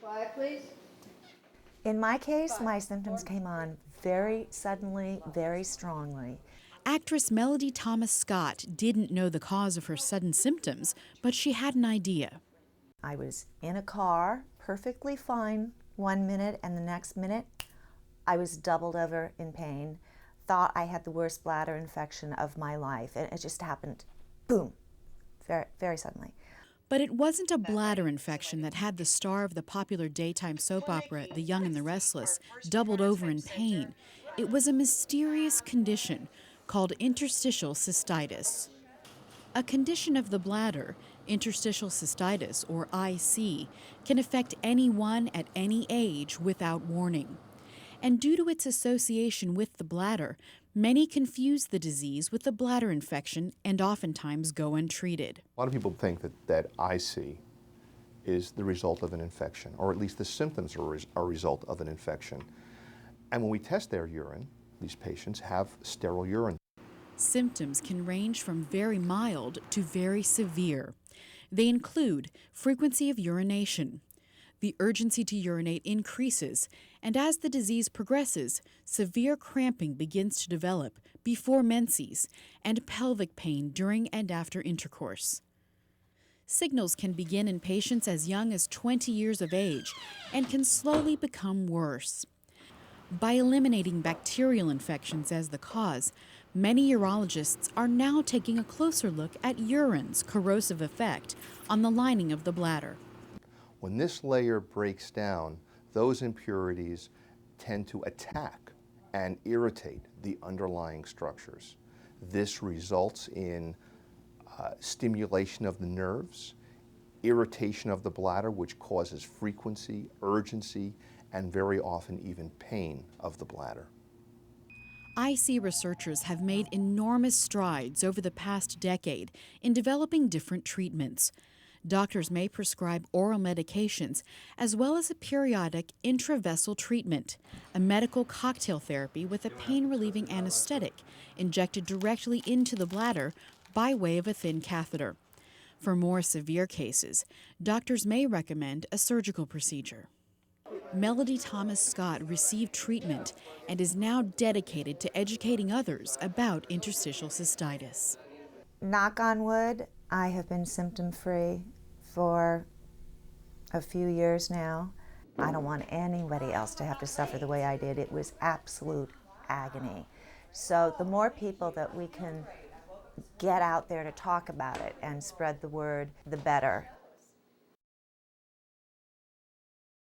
Quiet, please. In my case, my symptoms came on very suddenly, very strongly. Actress Melody Thomas Scott didn't know the cause of her sudden symptoms, but she had an idea. I was in a car, perfectly fine 1 minute, and the next minute I was doubled over in pain, thought I had the worst bladder infection of my life, and it just happened, boom, very, very suddenly. But it wasn't a bladder infection that had the star of the popular daytime soap opera, The Young and the Restless, doubled over in pain. It was a mysterious condition called interstitial cystitis. A condition of the bladder, interstitial cystitis, or IC, can affect anyone at any age without warning. And due to its association with the bladder, many confuse the disease with a bladder infection and oftentimes go untreated. A lot of people think that IC is the result of an infection, or at least the symptoms are a result of an infection. And when we test their urine, these patients have sterile urine. Symptoms can range from very mild to very severe. They include frequency of urination. The urgency to urinate increases, and as the disease progresses, severe cramping begins to develop before menses and pelvic pain during and after intercourse. Signals can begin in patients as young as 20 years of age and can slowly become worse. By eliminating bacterial infections as the cause, many urologists are now taking a closer look at urine's corrosive effect on the lining of the bladder. When this layer breaks down, those impurities tend to attack and irritate the underlying structures. This results in stimulation of the nerves, irritation of the bladder, which causes frequency, urgency, and very often even pain of the bladder. IC researchers have made enormous strides over the past decade in developing different treatments. Doctors may prescribe oral medications as well as a periodic intravessel treatment, a medical cocktail therapy with a pain-relieving anesthetic injected directly into the bladder by way of a thin catheter. For more severe cases, doctors may recommend a surgical procedure. Melody Thomas Scott received treatment and is now dedicated to educating others about interstitial cystitis. Knock on wood, I have been symptom-free for a few years now. I don't want anybody else to have to suffer the way I did. It was absolute agony. So the more people that we can get out there to talk about it and spread the word, the better.